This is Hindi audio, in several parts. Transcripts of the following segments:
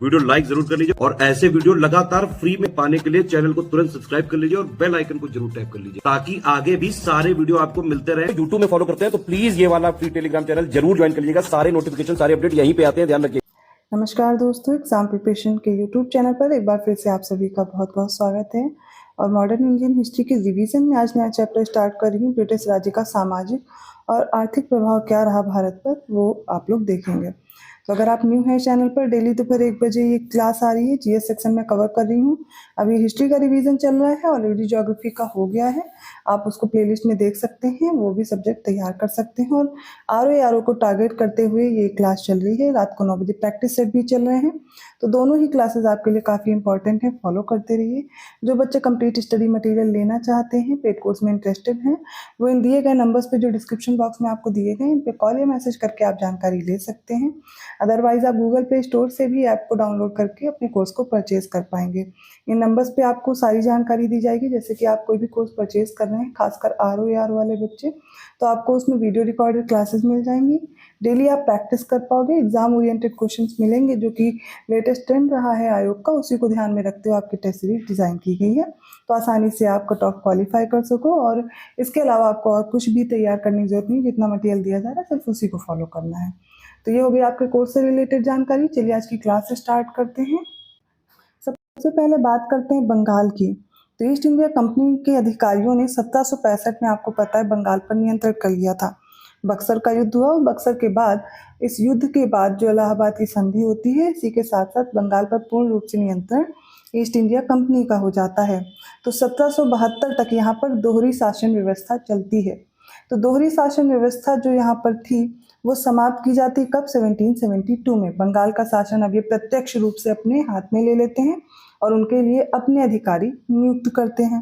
वीडियो लाइक जरूर कर लीजिए और ऐसे वीडियो लगातार फ्री में पाने के लिए चैनल को तुरंत सब्सक्राइब कर लीजिए और बेल आइकन को जरूर टैप कर लीजिए ताकि आगे भी सारे वीडियो आपको मिलते रहे। यूट्यूब में फॉलो करते हैं तो प्लीज ये वाला फ्री टेलीग्राम चैनल जरूर ज्वाइन कर लीजिएगा। सारे नोटिफिकेशन सारे अपडेट यहीं पे आते हैं, ध्यान रखिए। नमस्कार दोस्तों, एग्जाम प्रिपरेशन के यूट्यूब चैनल पर एक बार फिर से आप सभी का बहुत बहुत स्वागत है। और मॉडर्न इंडियन हिस्ट्री के रिवीजन में आज नया चैप्टर स्टार्ट कर रही हूँ। ब्रिटिश राज्य का सामाजिक और आर्थिक प्रभाव क्या रहा भारत पर, वो आप लोग देखेंगे। तो अगर आप न्यू हैं चैनल पर, डेली दोपहर 1 बजे ये क्लास आ रही है। जीएस सेक्शन में कवर कर रही हूँ। अभी हिस्ट्री का रिवीजन चल रहा है, ऑलरेडी ज्योग्राफी का हो गया है। आप उसको प्लेलिस्ट में देख सकते हैं, वो भी सब्जेक्ट तैयार कर सकते हैं। और आरओ को टारगेट करते हुए ये क्लास चल रही है। रात को 9 बजे प्रैक्टिस सेट भी चल रहे हैं, तो दोनों ही क्लासेस आपके लिए काफ़ी इंपॉर्टेंट है। फॉलो करते रहिए। जो बच्चे कंप्लीट स्टडी मटेरियल लेना चाहते हैं, पेड कोर्स में इंटरेस्टेड हैं, वो इन दिए गए नंबर्स पे जो डिस्क्रिप्शन बॉक्स में आपको दिए गए, इन पे कॉल या मैसेज करके आप जानकारी ले सकते हैं। अदरवाइज आप गूगल प्ले स्टोर से भी ऐप को डाउनलोड करके अपने कोर्स को परचेज कर पाएंगे। इन नंबर्स पे आपको सारी जानकारी दी जाएगी। जैसे कि आप कोई भी कोर्स परचेज कर रहे हैं, खासकर आर वाले बच्चे, तो आपको उसमें वीडियो रिकॉर्डेड क्लासेस मिल जाएंगी। डेली आप प्रैक्टिस कर पाओगे। एग्जाम ओरिएंटेड क्वेश्चंस मिलेंगे, जो कि लेटेस्ट ट्रेंड रहा है आयोग का, उसी को ध्यान में रखते हुए आपकी टेस्ट सीरीज डिज़ाइन की गई है, तो आसानी से आप कट ऑफ क्वालिफाई कर सको। और इसके अलावा आपको और कुछ भी तैयार करने की जरूरत नहीं, जितना मटेरियल दिया जा रहा है सिर्फ उसी को फॉलो करना है। तो ये हो गई आपके कोर्स से रिलेटेड जानकारी। चलिए आज की क्लास स्टार्ट करते हैं। सबसे पहले बात करते हैं बंगाल की। तो ईस्ट इंडिया कंपनी के अधिकारियों ने 1765 में, आपको पता है, बंगाल पर नियंत्रण कर लिया था। बक्सर का युद्ध हुआ और बक्सर के बाद, इस युद्ध के बाद जो इलाहाबाद की संधि होती है, इसी के साथ साथ बंगाल पर पूर्ण रूप से नियंत्रण ईस्ट इंडिया कंपनी का हो जाता है। तो 1772 तक यहाँ पर दोहरी शासन व्यवस्था चलती है। तो दोहरी शासन व्यवस्था जो यहाँ पर थी, वो समाप्त की जाती कब? 1772 में। बंगाल का शासन अब ये प्रत्यक्ष रूप से अपने हाथ में ले लेते हैं और उनके लिए अपने अधिकारी नियुक्त करते हैं।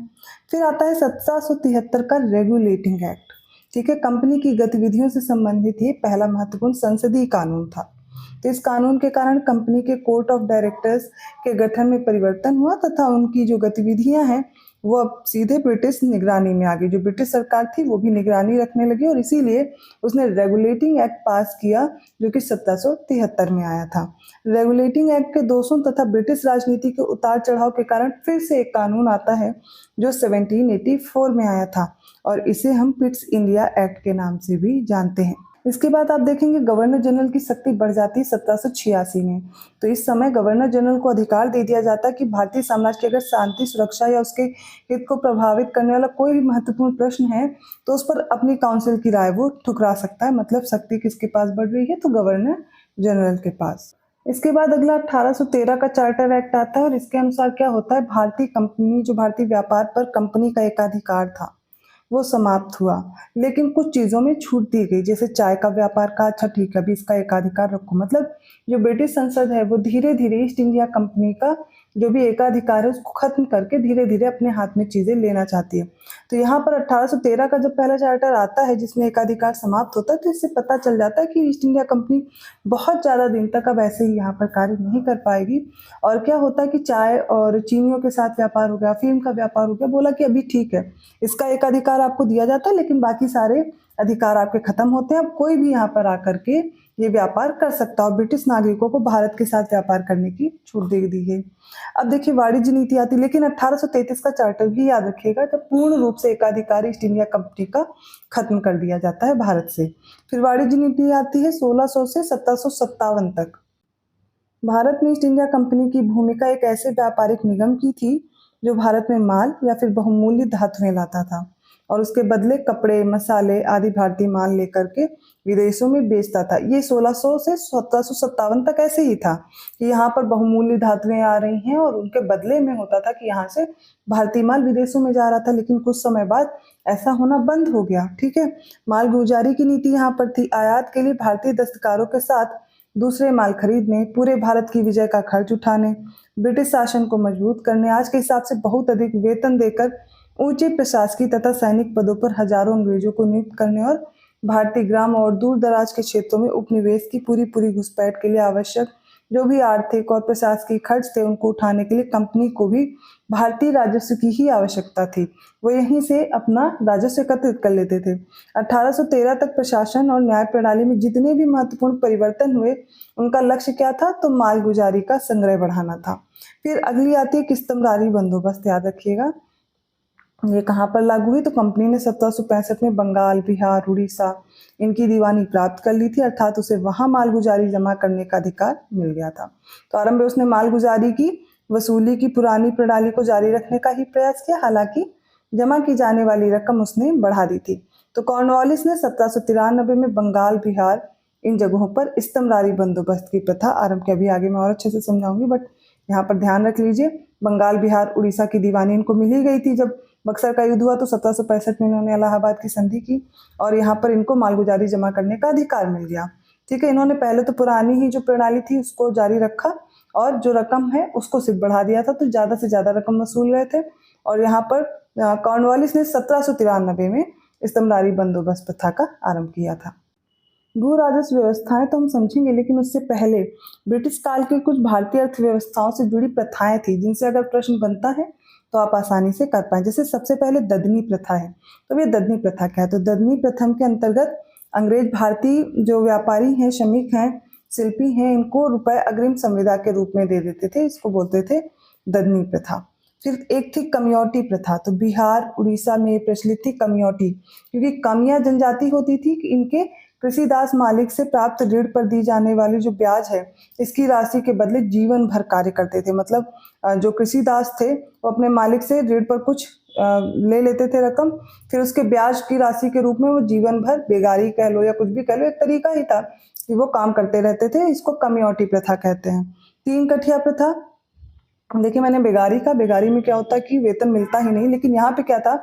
फिर आता है 1773 का रेगुलेटिंग एक्ट। ठीक है, कंपनी की गतिविधियों से संबंधित ये पहला महत्वपूर्ण संसदीय कानून था। तो इस कानून के कारण कंपनी के कोर्ट ऑफ डायरेक्टर्स के गठन में परिवर्तन हुआ तथा उनकी जो गतिविधियां हैं वो अब सीधे ब्रिटिश निगरानी में आ गई। जो ब्रिटिश सरकार थी वो भी निगरानी रखने लगी और इसीलिए उसने रेगुलेटिंग एक्ट पास किया, जो कि 1773 में आया था। रेगुलेटिंग एक्ट के दोषों तथा ब्रिटिश राजनीति के उतार चढ़ाव के कारण फिर से एक कानून आता है जो 1784 में आया था, और इसे हम पिट्स इंडिया एक्ट के नाम से भी जानते हैं। इसके बाद आप देखेंगे गवर्नर जनरल की शक्ति बढ़ जाती है 1786 में। तो इस समय गवर्नर जनरल को अधिकार दे दिया जाता है कि भारतीय साम्राज्य की अगर शांति, सुरक्षा या उसके हित को प्रभावित करने वाला कोई भी महत्वपूर्ण प्रश्न है, तो उस पर अपनी काउंसिल की राय वो ठुकरा सकता है। मतलब शक्ति किसके पास बढ़ रही है? तो गवर्नर जनरल के पास। इसके बाद अगला 1813 का चार्टर एक्ट आता है और इसके अनुसार क्या होता है, भारतीय कंपनी, जो भारतीय व्यापार पर कंपनी का एकाधिकार था, वो समाप्त हुआ। लेकिन कुछ चीज़ों में छूट दी गई, जैसे चाय का व्यापार का, अच्छा ठीक है, अभी इसका एकाधिकार रखो। मतलब जो ब्रिटिश संसद है वो धीरे धीरे ईस्ट इंडिया कंपनी का जो भी एकाधिकार है उसको खत्म करके धीरे धीरे अपने हाथ में चीज़ें लेना चाहती है। तो यहाँ पर 1813 का जब पहला चार्टर आता है जिसमें एकाधिकार समाप्त होता है, तो इससे पता चल जाता है कि ईस्ट इंडिया कंपनी बहुत ज़्यादा दिन तक अब ऐसे ही यहाँ पर कार्य नहीं कर पाएगी। और क्या होता है कि चाय और चीनियों के साथ व्यापार हो गया, फिल्म का व्यापार हो गया, बोला कि अभी ठीक है, इसका एकाधिकार आपको दिया जाता है, लेकिन बाकी सारे अधिकार आपके खत्म होते हैं। अब कोई भी यहाँ पर आकर के ये व्यापार कर सकता है और ब्रिटिश नागरिकों को भारत के साथ व्यापार करने की छूट दे दी गई। अब देखिए वाणिज्य नीति आती है, लेकिन 1833 का चार्टर भी याद रखिएगा, जब पूर्ण रूप से एकाधिकार ईस्ट इंडिया कंपनी का खत्म कर दिया जाता है भारत से। फिर वाणिज्य नीति आती है 1600 से 1757 तक। भारत ने ईस्ट इंडिया कंपनी की भूमिका एक ऐसे व्यापारिक निगम की थी जो भारत में माल या फिर बहुमूल्य धातुएं लाता था और उसके बदले कपड़े, मसाले आदि भारतीय माल लेकर के विदेशों में बेचता था। ये 1600 से 1757 तक ऐसे ही था कि यहाँ पर बहुमूल्य धातुएं आ रही हैं और उनके बदले में होता था कि यहाँ से भारतीय माल विदेशों में जा रहा था। लेकिन कुछ समय बाद ऐसा होना बंद हो गया। ठीक है, माल गुजारी की नीति यहाँ पर थी। आयात के लिए भारतीय दस्तकारों के साथ दूसरे माल खरीदने, पूरे भारत की विजय का खर्च उठाने, ब्रिटिश शासन को मजबूत करने, आज के हिसाब से बहुत अधिक वेतन देकर ऊंचे प्रशासकीय तथा सैनिक पदों पर हजारों अंग्रेजों को नियुक्त करने और भारतीय ग्राम और दूर दराज के क्षेत्रों में उपनिवेश की पूरी घुसपैठ के लिए आवश्यक जो भी आर्थिक और प्रशासकीय खर्च थे उनको उठाने के लिए कंपनी को भी भारतीय राजस्व की ही आवश्यकता थी। वो यहीं से अपना राजस्व एकत्रित कर लेते थे। 1813 तक प्रशासन और न्याय प्रणाली में जितने भी महत्वपूर्ण परिवर्तन हुए उनका लक्ष्य क्या था, तो मालगुजारी का संग्रह बढ़ाना था। फिर अगली आती है किस्तमदारी बंदोबस्त, याद रखिएगा ये कहाँ पर लागू हुई, तो कंपनी ने 1765 में बंगाल, बिहार, उड़ीसा इनकी दीवानी प्राप्त कर ली थी, अर्थात उसे वहां मालगुजारी जमा करने का अधिकार मिल गया था। तो आरंभ में उसने मालगुजारी की वसूली की पुरानी प्रणाली को जारी रखने का ही प्रयास किया, हालांकि जमा की जाने वाली रकम उसने बढ़ा दी थी। तो कॉर्नवालिस ने 1793 में बंगाल, बिहार इन जगहों पर इस्तमरारी बंदोबस्त की प्रथा आरंभ की। अभी आगे मैं और अच्छे से समझाऊंगी, बट यहाँ पर ध्यान रख लीजिए, बंगाल, बिहार, उड़ीसा की दीवानी इनको मिल ही गई थी। जब बक्सर का युद्ध हुआ तो 1765 में इन्होंने इलाहाबाद की संधि की और यहाँ पर इनको मालगुजारी जमा करने का अधिकार मिल गया। ठीक है, इन्होंने पहले तो पुरानी ही जो प्रणाली थी उसको जारी रखा और जो रकम है उसको सिर्फ बढ़ा दिया था, तो ज्यादा से ज्यादा रकम वसूल रहे थे। और यहाँ पर कॉर्नवालिस ने 1793 में इस्तमरारी बंदोबस्त प्रथा का आरंभ किया था। भू राजस्व व्यवस्थाएं तो हम समझेंगे, लेकिन उससे पहले ब्रिटिश काल के कुछ भारतीय अर्थव्यवस्थाओं से जुड़ी प्रथाएं थी जिनसे अगर प्रश्न बनता है तो आप आसानी से कर पाए। जैसे सबसे पहले ददनी प्रथा है। तो ये ददनी प्रथा क्या है, तो ददनी प्रथा के अंतर्गत अंग्रेज भारतीय जो व्यापारी हैं, श्रमिक हैं, शिल्पी हैं, इनको रुपए अग्रिम संविदा के रूप में दे देते थे, इसको बोलते थे ददनी प्रथा। फिर एक थी कमियोटी प्रथा। तो बिहार, उड़ीसा में प्रचलित थी कमियोटी, क्योंकि कमियां जनजाति होती थी कि इनके कृषिदास मालिक से प्राप्त ऋण पर दी जाने वाली जो ब्याज है इसकी राशि के बदले जीवन भर कार्य करते थे। मतलब जो कृषिदास थे वो अपने मालिक से ऋण पर कुछ ले लेते थे रकम, फिर उसके ब्याज की राशि के रूप में वो जीवन भर बेगारी कह लो या कुछ भी कह लो, एक तरीका ही था कि वो काम करते रहते थे। इसको कमियोटी प्रथा कहते हैं। 3 कठिया प्रथा। देखिए मैंने बेगारी का, बेगारी में क्या होता है कि वेतन मिलता ही नहीं, लेकिन यहाँ पे क्या था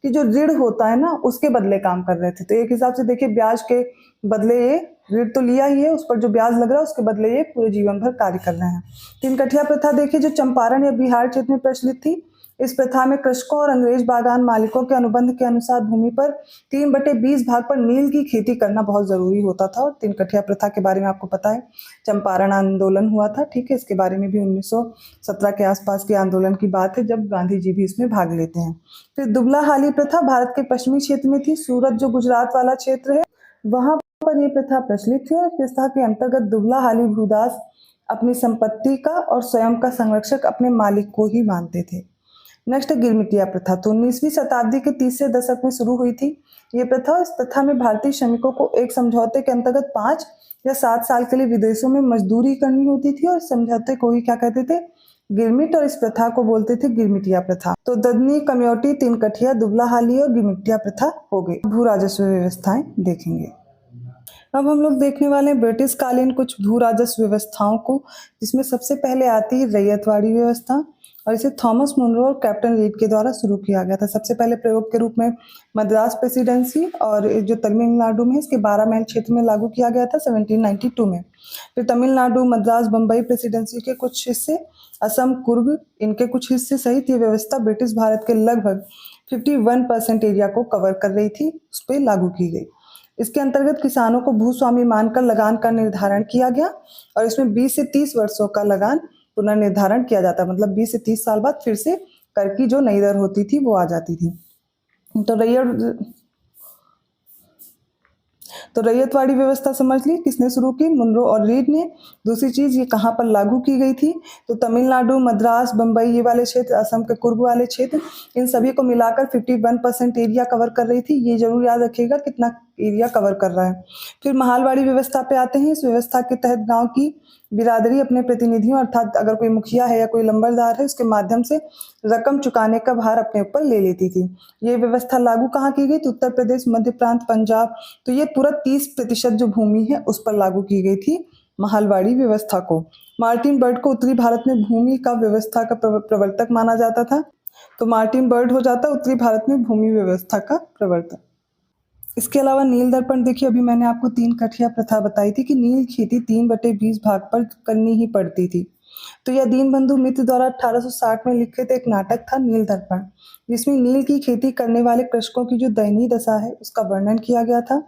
कि जो ऋण होता है ना उसके बदले काम कर रहे थे। तो एक हिसाब से देखिए ब्याज के बदले ये ऋण तो लिया ही है, उस पर जो ब्याज लग रहा है उसके बदले ये पूरे जीवन भर कार्य कर रहे हैं। 3 कठिया प्रथा देखिए जो चंपारण या बिहार क्षेत्र में प्रचलित थी। इस प्रथा में कृषकों और अंग्रेज बागान मालिकों के अनुबंध के अनुसार भूमि पर 3/20 भाग पर नील की खेती करना बहुत जरूरी होता था। और 3 कठिया प्रथा के बारे में आपको पता है, चंपारण आंदोलन हुआ था। ठीक है, इसके बारे में भी 1917 के आसपास के आंदोलन की बात है जब गांधी जी भी इसमें भाग लेते हैं। फिर दुबला हाली प्रथा भारत के पश्चिमी क्षेत्र में थी। सूरत जो गुजरात वाला क्षेत्र है वहां पर यह प्रथा प्रचलित थी। और प्रथा के अंतर्गत दुबला हाली भूदास अपनी संपत्ति का और स्वयं का संरक्षक अपने मालिक को ही मानते थे। नेक्स्ट है गिरमिटिया प्रथा। तो 19वीं शताब्दी के 30 दशक में शुरू हुई थी ये प्रथा। इस प्रथा में भारतीय श्रमिकों को एक समझौते के अंतर्गत 5 या 7 साल के लिए विदेशों में मजदूरी करनी होती थी और समझौते को ही क्या कहते थे, गिरमिट, और इस प्रथा को बोलते थे गिरमिटिया प्रथा। तो ददनी, कमियोटी, 3 कठिया, दुबला हाली और गिरमिटिया प्रथा हो गई। भू राजस्व व्यवस्थाएं देखेंगे। अब हम लोग देखने वाले हैं ब्रिटिश कालीन कुछ भू राजस्व व्यवस्थाओं को, जिसमें सबसे पहले आती है रैयतवाड़ी व्यवस्था। और इसे थॉमस मुनरो और कैप्टन रीड के द्वारा शुरू किया गया था। सबसे पहले प्रयोग के रूप में मद्रास प्रेसिडेंसी और जो तमिलनाडु में इसके 12 माइल क्षेत्र में लागू किया गया था 1792 में। फिर तमिलनाडु, मद्रास, बम्बई प्रेसिडेंसी के कुछ हिस्से, असम, कुर्ग इनके कुछ हिस्से सहित ये व्यवस्था ब्रिटिश भारत के लगभग 51% एरिया को कवर कर रही थी, उस पर लागू की गई। इसके अंतर्गत किसानों को भूस्वामी मानकर लगान का निर्धारण किया गया और इसमें 20 से 30 वर्षों का लगान पुनर्निर्धारण किया जाता। मतलब 20 से 30 साल बाद फिर से कर की जो नई दर होती थी वो आ जाती थी। तो रैयतवाड़ी व्यवस्था समझ ली किसने शुरू की, मुनरो और रीड ने। दूसरी चीज ये कहाँ पर लागू की गई थी, तो तमिलनाडु, मद्रास, बम्बई ये वाले क्षेत्र, असम के कुर्ग वाले क्षेत्र, इन सभी को मिलाकर 51% एरिया कवर कर रही थी। ये जरूर याद रखिएगा कितना एरिया कवर कर रहा है। फिर महालवाड़ी व्यवस्था पे आते हैं। इस व्यवस्था के तहत गांव की बिरादरी अपने प्रतिनिधियों, अर्थात अगर कोई मुखिया है या कोई लंबरदार है, उसके माध्यम से रकम चुकाने का भार अपने ऊपर ले लेती थी। ये व्यवस्था लागू कहाँ की गई, तो उत्तर प्रदेश, मध्य प्रांत, पंजाब। तो ये पूरा 30% जो भूमि है उस पर लागू की गई थी महालवाड़ी व्यवस्था को। मार्टिन बर्ड को उत्तरी भारत में भूमि का व्यवस्था का प्रवर्तक माना जाता था। तो मार्टिन बर्ड हो जाता उत्तरी भारत में भूमि व्यवस्था का प्रवर्तक। इसके अलावा नील दर्पण देखिए, अभी मैंने आपको 3 कठिया प्रथा बताई थी कि नील खेती 3/20 भाग पर करनी ही पड़ती थी। तो यह दीनबंधु मित्र द्वारा 1860 में लिखित एक नाटक था नील दर्पण, जिसमें नील की खेती करने वाले कृषकों की जो दयनीय दशा है उसका वर्णन किया गया था।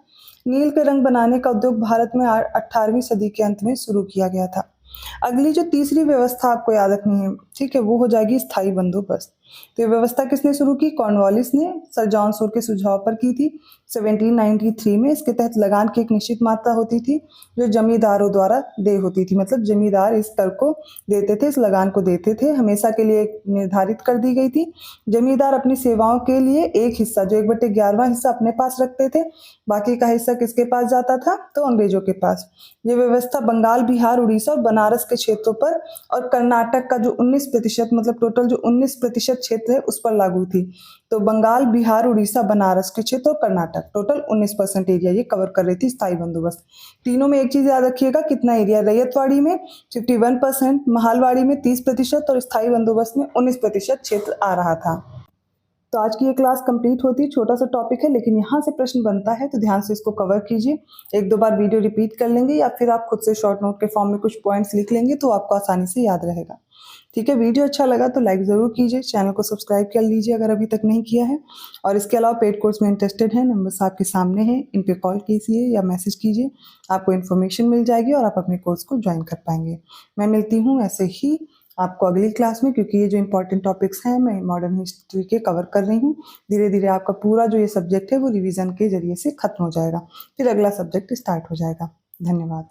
नील के रंग बनाने का उद्योग भारत में 18वीं सदी के अंत में शुरू किया गया था। अगली जो तीसरी व्यवस्था आपको याद रखनी है, ठीक है, वो हो जाएगी स्थायी बंदोबस्त। तो ये व्यवस्था किसने शुरू की? कॉर्नवालिस ने सर जॉन सोर के सुझाव पर की थी 1793 में। इसके तहत लगान की एक निश्चित मात्रा होती थी जो जमींदारों द्वारा देय होती थी, मतलब जमींदार इस कर को देते थे, इस लगान को देते थे, हमेशा के लिए निर्धारित कर दी गई थी। जमींदार अपनी सेवाओं के लिए एक हिस्सा जो 1/11वां हिस्सा अपने पास रखते थे, बाकी का हिस्सा किसके पास जाता था? तो अंग्रेजों के पास। ये व्यवस्था बंगाल, बिहार, उड़ीसा और बनारस के क्षेत्रों पर और कर्नाटक का जो 19% मतलब टोटल जो 19% क्षेत्र है उस पर लागू थी। तो बंगाल, बिहार, उड़ीसा, बनारस के क्षेत्र और कर्नाटक टोटल 19% एरिया ये कवर कर रही थी स्थायी बंदोबस्त। तीनों में एक चीज याद रखिएगा, कितना एरिया? रैयतवाड़ी में 51%, महालवाड़ी में 30% और स्थायी बंदोबस्त में 19% क्षेत्र आ रहा था। तो आज की ये क्लास कंप्लीट होती है, छोटा सा टॉपिक है लेकिन यहाँ से प्रश्न बनता है तो ध्यान से इसको कवर कीजिए। एक दो बार वीडियो रिपीट कर लेंगे या फिर आप खुद से शॉर्ट नोट के फॉर्म में कुछ पॉइंट्स लिख लेंगे तो आपको आसानी से याद रहेगा। ठीक है, वीडियो अच्छा लगा तो लाइक ज़रूर कीजिए, चैनल को सब्सक्राइब कर लीजिए अगर अभी तक नहीं किया है। और इसके अलावा पेड कोर्स में इंटरेस्टेड है, नंबर्स आपके सामने हैं, इन पे कॉल कीजिए या मैसेज कीजिए, आपको इन्फॉर्मेशन मिल जाएगी और आप अपने कोर्स को ज्वाइन कर पाएंगे। मैं मिलती हूँ ऐसे ही आपको अगली क्लास में, क्योंकि ये जो इंपॉर्टेंट टॉपिक्स हैं मैं मॉडर्न हिस्ट्री के कवर कर रही हूँ। धीरे धीरे आपका पूरा जो ये सब्जेक्ट है वो रिवीजन के जरिए से खत्म हो जाएगा, फिर अगला सब्जेक्ट स्टार्ट हो जाएगा। धन्यवाद।